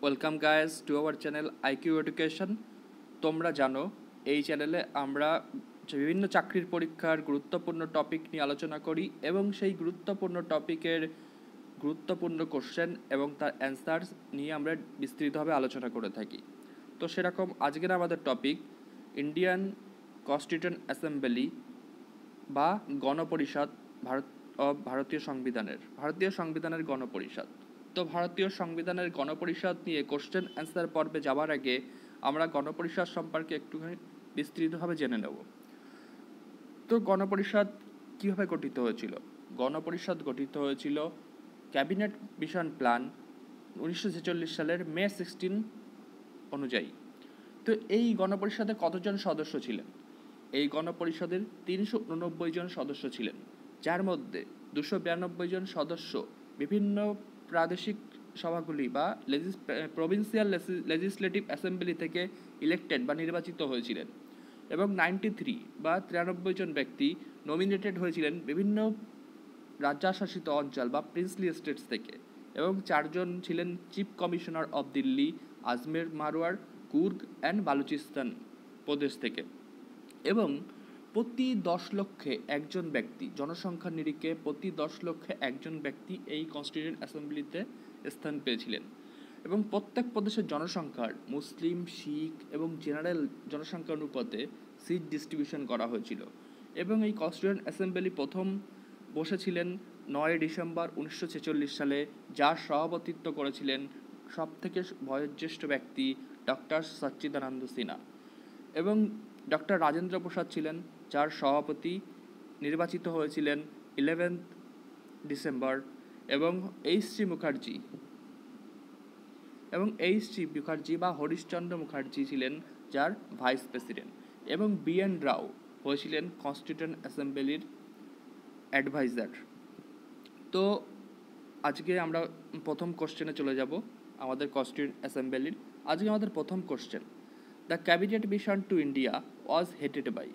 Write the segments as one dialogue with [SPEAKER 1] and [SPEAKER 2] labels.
[SPEAKER 1] Welcome guys to our channel IQ education. তোমরা জানো এই চ্যানেলে আমরা বিভিন্ন চাকরির পরীক্ষার গুরুত্বপূর্ণ টপিক নিয়ে আলোচনা করি এবং সেই গুরুত্বপূর্ণ টপিকের গুরুত্বপূর্ণ কোশ্চেন এবং তার অ্যান্সার নিয়ে আমরা বিস্তৃতভাবে আলোচনা করে থাকি। তো সেরকম আজকের আমাদের টপিক ইন্ডিয়ান কনস্টিটিউয়েন্ট অ্যাসেম্বলি বা গণপরিষদ ভারতীয় সংবিধানের গণপরিষদ। তো ভারতীয় সংবিধানের গণপরিষদ নিয়ে কোশ্চেন অ্যান্সার পর্বে যাওয়ার আগে আমরা গণপরিষদ সম্পর্কে একটুখানি বিস্তৃতভাবে জেনে নেব। তো গণপরিষদ কীভাবে গঠিত হয়েছিল? গণপরিষদ গঠিত হয়েছিল ক্যাবিনেট মিশন প্ল্যান 1946 সালের মে 16 অনুযায়ী। তো এই গণপরিষদে কতজন সদস্য ছিলেন? এই গণপরিষদের 389 জন সদস্য ছিলেন, যার মধ্যে 292 জন সদস্য বিভিন্ন প্রাদেশিক সভাগুলি বা প্রভিন্সিয়াল লেজিসলেটিভ অ্যাসেম্বলি থেকে ইলেক্টেড বা নির্বাচিত হয়েছিলেন এবং 93 জন ব্যক্তি নমিনেটেড হয়েছিলেন বিভিন্ন রাজ্যশাসিত অঞ্চল বা প্রিন্সলি স্টেটস থেকে এবং 4 জন ছিলেন chief commissioner of Delhi, Ajmer, Marwar, Coorg and Baluchistan প্রদেশ থেকে। এবং প্রতি 10 লক্ষে একজন ব্যক্তি, জনসংখ্যার নিরিখে প্রতি 10 লক্ষে একজন ব্যক্তি এই কনস্টিটিউয়েন্ট অ্যাসেম্বলিতে স্থান পেয়েছিলেন এবং প্রত্যেক প্রদেশের জনসংখ্যার মুসলিম, শিখ এবং জেনারেল জনসংখ্যা অনুপাতে সিট ডিস্ট্রিবিউশন করা হয়েছিল। এবং এই কনস্টিটিউয়েন্ট অ্যাসেম্বলি প্রথম বসেছিলেন 9 ডিসেম্বর 1946 সালে, যার সভাপতিত্ব করেছিলেন সবথেকে বয়োজ্যেষ্ঠ ব্যক্তি ডক্টর সচ্চিদানন্দ সিনহা এবং ডক্টর রাজেন্দ্র প্রসাদ ছিলেন, যার সভাপতি নির্বাচিত হয়েছিলেন 11 ডিসেম্বর এবং এইচ.সি. মুখার্জি বা হরিশচন্দ্র মুখার্জি ছিলেন যার ভাইস প্রেসিডেন্ট এবং বি.এন. রাও হয়েছিলেন কনস্টিটিউয়েন্ট অ্যাসেম্বলির অ্যাডভাইজার। তো আজকে আমরা প্রথম কোশ্চেনে চলে যাব আমাদের কনস্টিটিউয়েন্ট অ্যাসেম্বলির। আজকে আমাদের প্রথম question, the cabinet mission to India was headed by.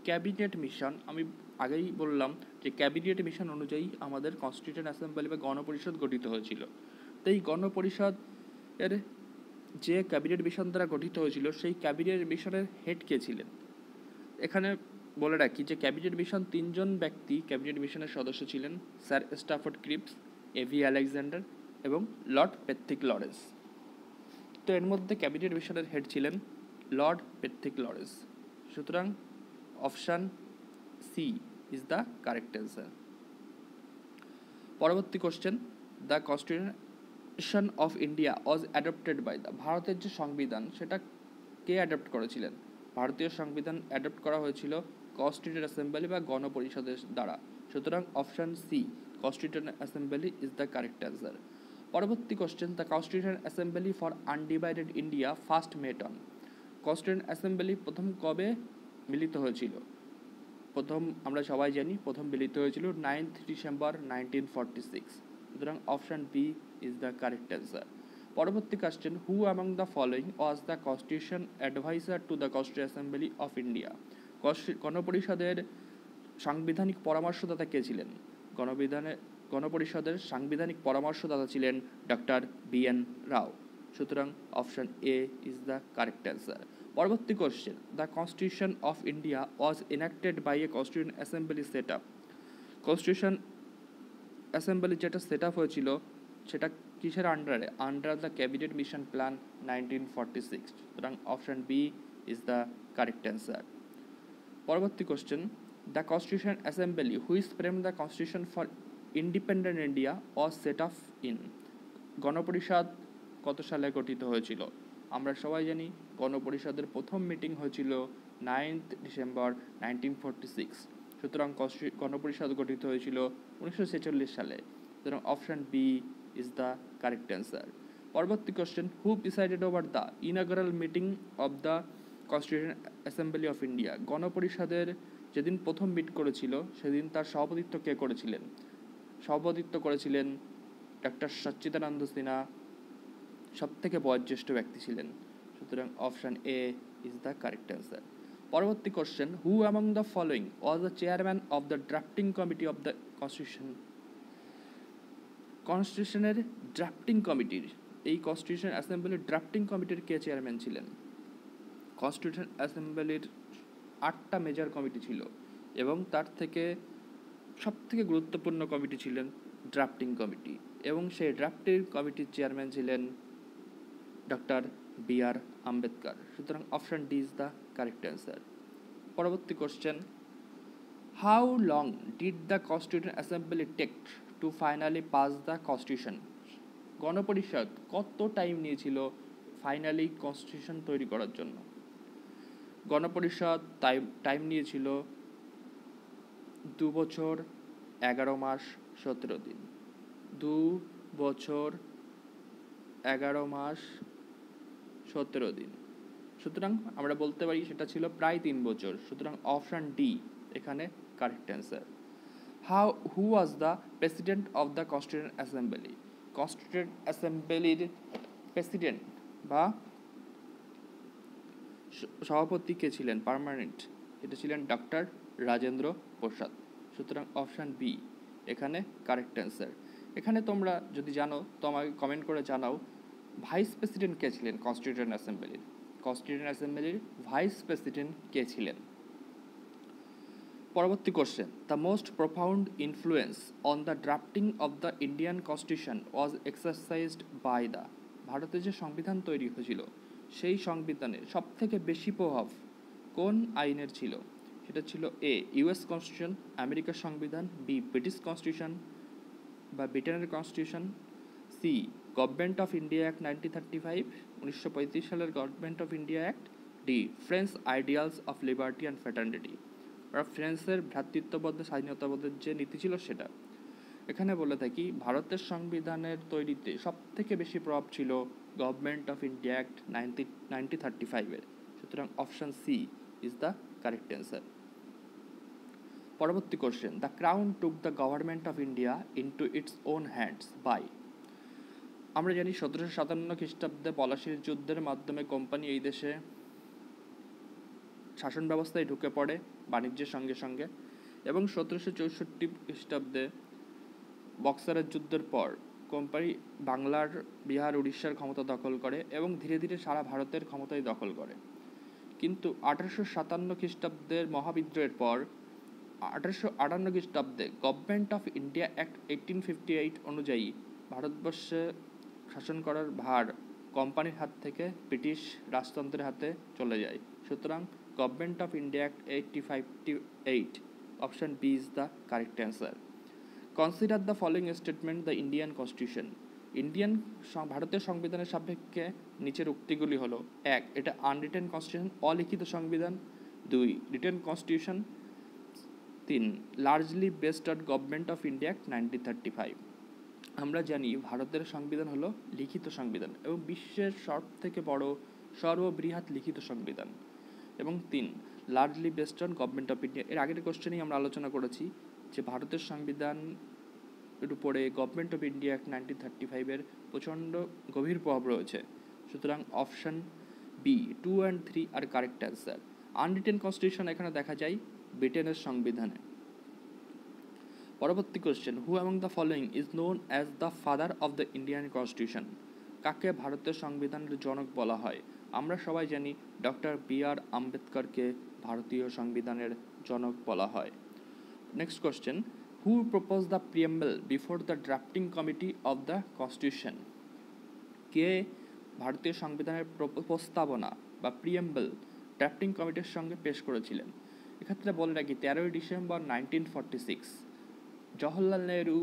[SPEAKER 1] Cabinet mission, আমি আগেই বললাম যে ক্যাবিনেট মিশন অনুযায়ী আমাদের কনস্টিটিউয়েন্ট অ্যাসেম্বলি বা গণপরিষদ গঠিত হয়েছিল। তো এই গণপরিষদ এর যে ক্যাবিনেট মিশন দ্বারা গঠিত হয়েছিল সেই ক্যাবিনেট মিশনের হেড কে ছিলেন? এখানে বলে রাখি যে ক্যাবিনেট মিশন 3 জন ব্যক্তি ক্যাবিনেট মিশনের সদস্য ছিলেন, sir Stafford Cripps, AV Alexander এবং লর্ড পেথিক লরেন্স। তো এর মধ্যে ক্যাবিনেট মিশনের হেড ছিলেন লর্ড পেথিক লরেন্স। সুতরাং option C is the correct answer. পরবর্তী question, the constitution of India was adopted by the. ভারতের যে সংবিধান সেটা কে অ্যাডপ্ট করেছিলেন? ভারতীয় সংবিধান অ্যাডপ্ট করা হয়েছিল কনস্টিটিউয়েন্ট অ্যাসেম্বলি বা গণপরিষদের দ্বারা। সুতরাং option C, constituent assembly is the correct answer. পরবর্তী question, the constituent assembly for undivided India first met on. Constituent assembly প্রথম কবে মিলিত হয়েছিল? প্রথম আমরা সবাই জানি প্রথম মিলিত হয়েছিল 9 ডিসেম্বর 1946। সুতরাং option B is the correct answer. পরবর্তী question, who among the following was the constitution adviser to the constituent assembly of India. গণপরিষদের সাংবিধানিক পরামর্শদাতা কে ছিলেন? গণপরিষদের সাংবিধানিক পরামর্শদাতা ছিলেন ডক্টর বি.এন. রাও। সুতরাং option A is the correct answer. পরবর্তী question, the constitution of India was enacted by a constituent assembly set up. Constitution assembly যেটা সেট আপ হয়েছিল সেটা কিসের আন্ডারে? Under the cabinet mission plan 1946। সুতরাং option B is the correct answer. পরবর্তী question, the constitution assembly which frame the constitution for independent India was set up in. গণপরিষদ কত সালে গঠিত হয়েছিল? আমরা সবাই জানি গণপরিষদের প্রথম মিটিং হয়েছিল 9 ডিসেম্বর 1946। সুতরাং গণপরিষদ গঠিত হয়েছিল 1946 সালে। সুতরাং option B is the correct answer. পরবর্তী question, who presided over the inaugural meeting of the constituent assembly of India. গণপরিষদের যেদিন প্রথম মিট করেছিল সেদিন তার সভাপতিত্ব কে করেছিলেন? সভাপতিত্ব করেছিলেন ডক্টর সচ্চিদানন্দ সিনহা, সবথেকে বয়োজ্যেষ্ঠ ব্যক্তি ছিলেন। সুতরাং option A is the correct answer. পরবর্তী question, who among the following was the chairman of the drafting committee of the constitution. কনস্টিটিউশনের ড্রাফটিং কমিটির এই কনস্টিটিউশন অ্যাসেম্বলির ড্রাফটিং কমিটির কে চেয়ারম্যান ছিলেন? কনস্টিটিউশন অ্যাসেম্বলির 8টা মেজর কমিটি ছিল এবং তার থেকে সবথেকে গুরুত্বপূর্ণ কমিটি ছিলেন ড্রাফটিং কমিটি, এবং সেই ড্রাফটিং কমিটির চেয়ারম্যান ছিলেন ডক্টর বি.আর. আম্বেদকর। সুতরাং option D is the correct answer. পরবর্তী question, how long did the constitution assembly take to finally pass the constitution? গণপরিষদ কত টাইম নিয়েছিল ফাইনালি কনস্টিটিউশন তৈরি করার জন্য? গণপরিষদ টাইম নিয়েছিল 2 বছর 11 মাস 17 দিন। 2 বছর 11 মাস 17 দিন। সুতরাং আমরা বলতে পারি সেটা ছিল প্রায় 3 বছর। সুতরাং অপশন ডি এখানে correct answer. Who was the president of the constitution assembly? Constitution অ্যাসেম্বলির প্রেসিডেন্ট বা সভাপতি কে ছিলেন পার্মানেন্ট? এটা ছিলেন ডক্টর রাজেন্দ্র প্রসাদ। সুতরাং অপশান বি এখানে কারেক্ট অ্যান্সার। এখানে তোমরা যদি জানো তো আমাকে কমেন্ট করে জানাও, ভাইস প্রেসিডেন্ট কে ছিলেন কনস্টিটিউশন অ্যাসেম্বলির? কনস্টিটিউশন অ্যাসেম্বলির ভাইস প্রেসিডেন্ট কে ছিলেন? পরবর্তী question, the most profound influence on the drafting of the Indian constitution was exercised by the? ভারতের যে সংবিধান তৈরি হয়েছিল সেই সংবিধানের সবথেকে বেশি প্রভাব কোন আইনের ছিল? সেটা ছিল এ ইউএস কনস্টিটিউশন, আমেরিকার সংবিধান, বি ব্রিটিশ কনস্টিটিউশন বা ব্রিটেনের constitution, C government of India act 1935 1935 সালের government of India act, D French ideals of liberty and fraternity বা ফ্রান্সের ভ্রাতৃত্ববোধ স্বাধীনতাবোধের যে নীতি ছিল সেটা। এখানে বলে থাকি ভারতের সংবিধানের তৈরিতে সবথেকে বেশি প্রভাব ছিল গভর্নমেন্ট অফ ইন্ডিয়া অ্যাক্ট 1935-এর। সুতরাং option C is the correct answer. পরবর্তী question, the crown took the government of India into its own hands by? আমরা জানি 1757 খ্রিস্টাব্দে পলাশির যুদ্ধের মাধ্যমে কোম্পানি এই দেশে শাসন ব্যবস্থায় ঢুকে পড়ে বাণিজ্যের সঙ্গে সঙ্গে, এবং 1764 খ্রিস্টাব্দে বক্সারের যুদ্ধের পর কোম্পানি বাংলার, বিহার, উড়িষ্যার ক্ষমতা দখল করে এবং ধীরে ধীরে সারা ভারতের ক্ষমতাই দখল করে। কিন্তু 1857 খ্রিস্টাব্দের মহাবিদ্রোহের পর 1858 খ্রিস্টাব্দে গভর্নমেন্ট অফ ইন্ডিয়া অ্যাক্ট 1858 অনুযায়ী ভারতবর্ষে শাসন করার ভার কোম্পানির হাত থেকে ব্রিটিশ রাজতন্ত্রের হাতে চলে যায়। সুতরাং government of India act 1858 option B is the correct answer. Consider the following statement the Indian constitution? ভারতের সংবিধানের সাপেক্ষে নিচের উক্তিগুলি হলো: 1 এটা আনরিটেন কনস্টিটিউশন, অলিখিত সংবিধান। 2 written constitution. 3 largely based on government of India act 1935। আমরা জানি ভারতের সংবিধান হলো লিখিত সংবিধান এবং বিশ্বের সবথেকে বড় সর্ববৃহৎ লিখিত সংবিধান। এবং 3 largely based on government of India. এর আগের কোশ্চেনেই আমরা আলোচনা করেছি যে ভারতের সংবিধানের উপরে গভর্নমেন্ট অফ ইন্ডিয়া অ্যাক্ট 1935-এর প্রচণ্ড গভীর প্রভাব রয়েছে। সুতরাং অপশান বি 2 and 3 আর কারেক্ট অ্যান্সার। আনরিটেন কনস্টিটিউশন এখানে দেখা যায় ব্রিটেনের সংবিধানে। পরবর্তী question, who among the following is known as the father of the Indian constitution? কাকে ভারতের সংবিধানের জনক বলা হয়? আমরা সবাই জানি ডক্টর বি.আর. আম্বেদকরকে ভারতীয় সংবিধানের জনক বলা হয়। Next question, who propose the preamble before the drafting committee of the constitution? কে ভারতীয় সংবিধানের প্রস্তাবনা বা প্রিয়েম্বল ড্রাফটিং কমিটির সঙ্গে পেশ করেছিলেন? এক্ষেত্রে বলে রাখি 13 ডিসেম্বর 1946 জওহরলাল নেহরু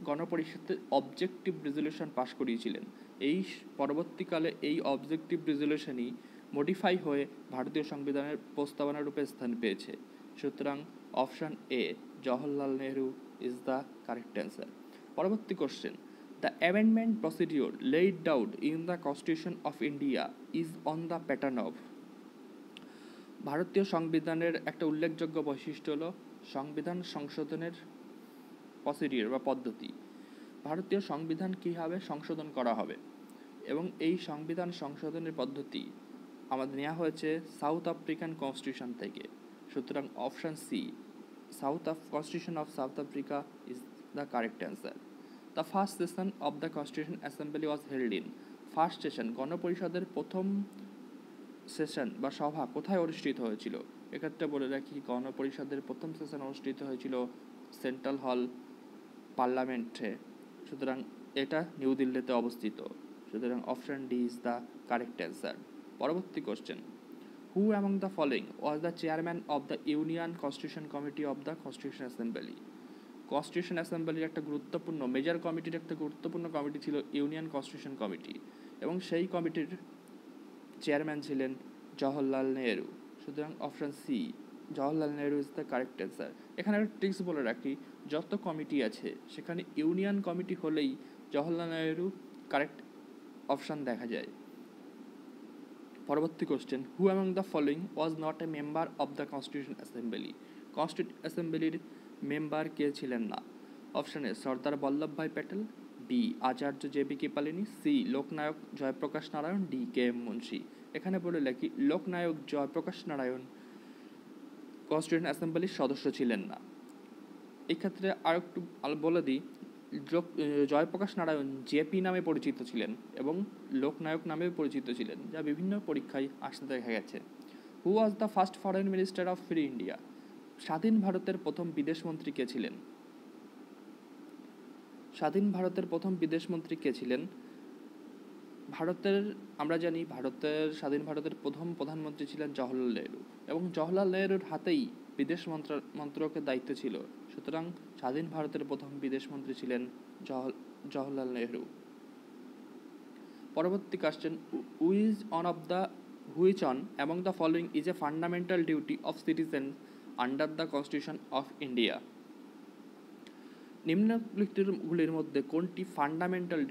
[SPEAKER 1] গণপরিষদে অবজেক্টিভ রেজলিউশন পাশ করিয়েছিলেন। এই পরবর্তীকালে এই অবজেক্টিভ রেজলিউশনই মডিফাই হয়ে ভারতীয় সংবিধানের প্রস্তাবনা রূপে স্থান পেয়েছে। সুতরাং option A Jawaharlal Nehru is the correct answer. পরবর্তী question, the amendment procedure laid down in the constitution of India is on the pattern of? ভারতীয় সংবিধানের একটা উল্লেখযোগ্য বৈশিষ্ট্য হলো সংবিধান সংশোধনের প্রসিডিওর বা পদ্ধতি। ভারতীয় সংবিধান কীভাবে সংশোধন করা হবে এবং এই সংবিধান সংশোধনের পদ্ধতি আমাদের নেওয়া হয়েছে সাউথ আফ্রিকান কনস্টিটিউশন থেকে। সুতরাং option C constitution of South Africa is the correct answer. The first session of the constitution assembly was held in, first session গণপরিষদের প্রথম সেশন বা সভা কোথায় অনুষ্ঠিত হয়েছিল? এক্ষেত্রে বলে রাখি গণপরিষদের প্রথম সেশন অনুষ্ঠিত হয়েছিল সেন্ট্রাল হল পার্লামেন্টে, সুতরাং এটা নিউ দিল্লিতে অবস্থিত, সুতরাং option D is the correct answer. পরবর্তী question, who among the following was the chairman of the union constitution committee of the constitution assembly? Constitution অ্যাসেম্বলির একটা গুরুত্বপূর্ণ মেজর কমিটির একটা গুরুত্বপূর্ণ কমিটি ছিল ইউনিয়ন কনস্টিটিউশন কমিটি, এবং সেই কমিটির চেয়ারম্যান ছিলেন জওহরলাল নেহেরু, সুতরাং option C Jawaharlal Nehru is the correct answer. এখানে একটা ট্রিক্স বলে রাখি, যত কমিটি আছে সেখানে ইউনিয়ন কমিটি হলেই জওহরলাল নেহেরু কারেক্ট অপশন দেখা যায়। পরবর্তী question, who among the following was not a member of the constitution assembly? Constitution অ্যাসেম্বলির মেম্বার কে ছিলেন না? Option A Sardar Vallabhbhai Patel, B Acharya J B. Kripalani, C Loknayak Jayaprakash Narayan, D K M. Munshi. এখানে বলে রাখি লোকনায়ক জয়প্রকাশ নারায়ণ কনস্টিটিউশন অ্যাসেম্বলির সদস্য ছিলেন না। এক্ষেত্রে আর একটু বলে দিই, জয়প্রকাশ নারায়ণ জেপি নামে পরিচিত ছিলেন এবং লোকনায়ক নামেও পরিচিত ছিলেন, যা বিভিন্ন পরীক্ষায় আসতে দেখা গেছে। Who was the first foreign minister of free India? স্বাধীন ভারতের প্রথম বিদেশমন্ত্রী কে ছিলেন? স্বাধীন ভারতের প্রথম বিদেশমন্ত্রী কে ছিলেন? আমরা জানি স্বাধীন ভারতের প্রথম প্রধানমন্ত্রী ছিলেন জওহরলাল নেহেরু, এবং জওহরলাল নেহেরুর হাতেই বিদেশ মন্ত্রকের দায়িত্ব ছিল, সুতরাং স্বাধীন ভারতের প্রথম বিদেশমন্ত্রী ছিলেন জওহরলাল নেহেরু। পরবর্তী question, which one among the following is a fundamental duty of citizen under the constitution of India? নিম্নলিখিতগুলির মধ্যে কোনটি ফান্ডামেন্টাল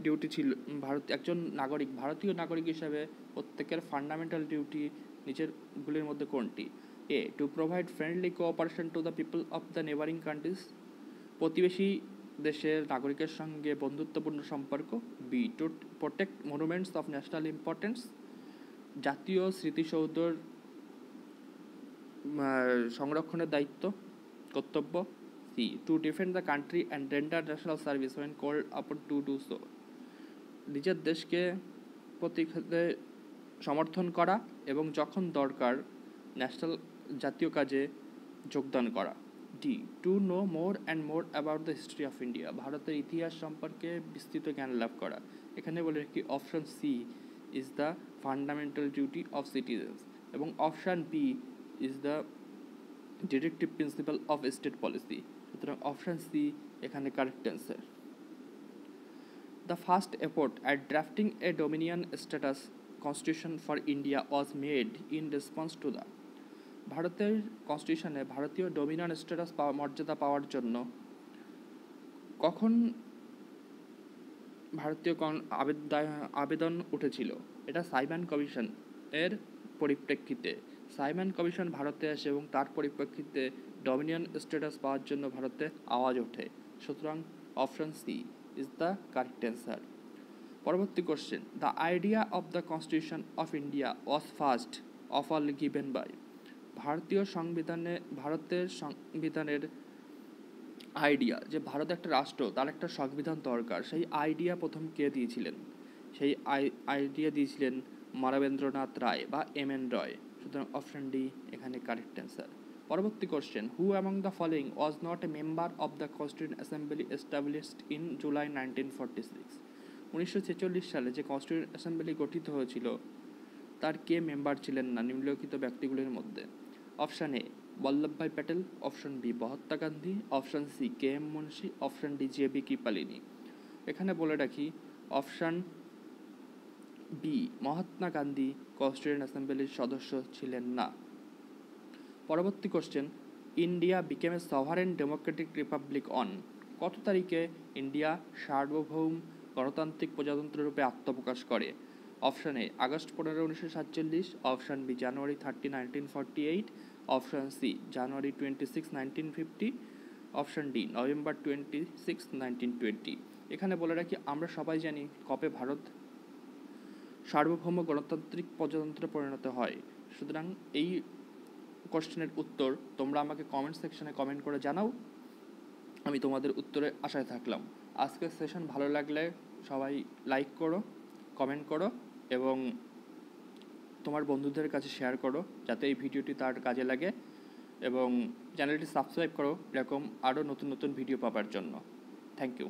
[SPEAKER 1] ডিউটি ছিল একজন ভারতীয় নাগরিক হিসেবে প্রত্যেকের ফান্ডামেন্টাল ডিউটি নিচেরগুলির মধ্যে কোনটি? A to provide friendly cooperation to the people of the neighbouring countries, প্রতিবেশী দেশের নাগরিকের সঙ্গে বন্ধুত্বপূর্ণ সম্পর্ক, B to protect monuments of national importance, জাতীয় স্মৃতিসৌধর সংরক্ষণের কর্তব্য, C to defend the country and render national service when called upon to do so, নিজের দেশকে প্রতিক্ষেত্রে সমর্থন করা এবং যখন দরকার জাতীয় কাজে যোগদান করা, D to know more and more about the history of India, ভারতের ইতিহাস সম্পর্কে বিস্তৃত জ্ঞান লাভ করা। এখানে বলে রাখি option C is the fundamental duty of citizens, এবং option B is the directive principle of state policy, সুতরাং অপশন সি এখানে correct answer. The first effort at drafting a dominion status constitution for India was made in response to the, ভারতের কনস্টিটিউশনে ভারতীয় Dominion status মর্যাদা পাওয়ার জন্য কখন ভারতীয় আবেদন উঠেছিল? এটা সাইমন কমিশন এর পরিপ্রেক্ষিতে। সাইমন কমিশন ভারতে আসে এবং তার পরিপ্রেক্ষিতে ডোমিনিয়ন স্ট্যাটাস পাওয়ার জন্য ভারতে আওয়াজ ওঠে, সুতরাং option C is the correct answer. পরবর্তী question, the idea of the constitution of India was first of all given by, ভারতের সংবিধানের আইডিয়া যে ভারত একটা রাষ্ট্র, তার একটা সংবিধান দরকার, সেই আইডিয়া প্রথম কে দিয়েছিলেন? সেই আইডিয়া দিয়েছিলেন মানবেন্দ্রনাথ রায় বা এম.এন. রয়, সুতরাং অপশন ডি এখানে কারেক্ট অ্যান্সার। পরবর্তী question, who among the following was not a member of the constitution assembly established in July 1946? 1946 সালে যে কনস্টিটিউশন অ্যাসেম্বলি গঠিত হয়েছিল তার কে মেম্বার ছিলেন না নিম্নলিখিত ব্যক্তিগুলির মধ্যে? Option A Vallabhbhai Patel, option B Mahatma Gandhi, option C K M. Munshi, option D J B. Kripalani. এখানে বলে রাখি option B Mahatma Gandhi constitution অ্যাসেম্বলির সদস্য ছিলেন না। পরবর্তী question, India became a sovereign democratic republic on, কত তারিখে ইন্ডিয়া সার্বভৌম গণতান্ত্রিক প্রজাতন্ত্র রূপে আত্মপ্রকাশ করে? Option A August 15, 1947, option B January 30, 1948, option C January 26, 1950, option D November 26, 1920। এখানে বলে রাখি আমরা সবাই জানি কবে ভারত সার্বভৌম গণতান্ত্রিক প্রজাতন্ত্রে পরিণত হয়, সুতরাং এই কোশ্চেনের উত্তর তোমরা আমাকে কমেন্ট সেকশনে কমেন্ট করে জানাও। আমি তোমাদের উত্তরে আশায় থাকলাম। আজকের সেশন ভালো লাগলে সবাই লাইক করো, কমেন্ট করো এবং তোমার বন্ধুদের কাছে শেয়ার করো যাতে এই ভিডিওটি তার কাজে লাগে, এবং চ্যানেলটি সাবস্ক্রাইব করো এরকম আরও নতুন নতুন ভিডিও পাওয়ার জন্য। Thank you.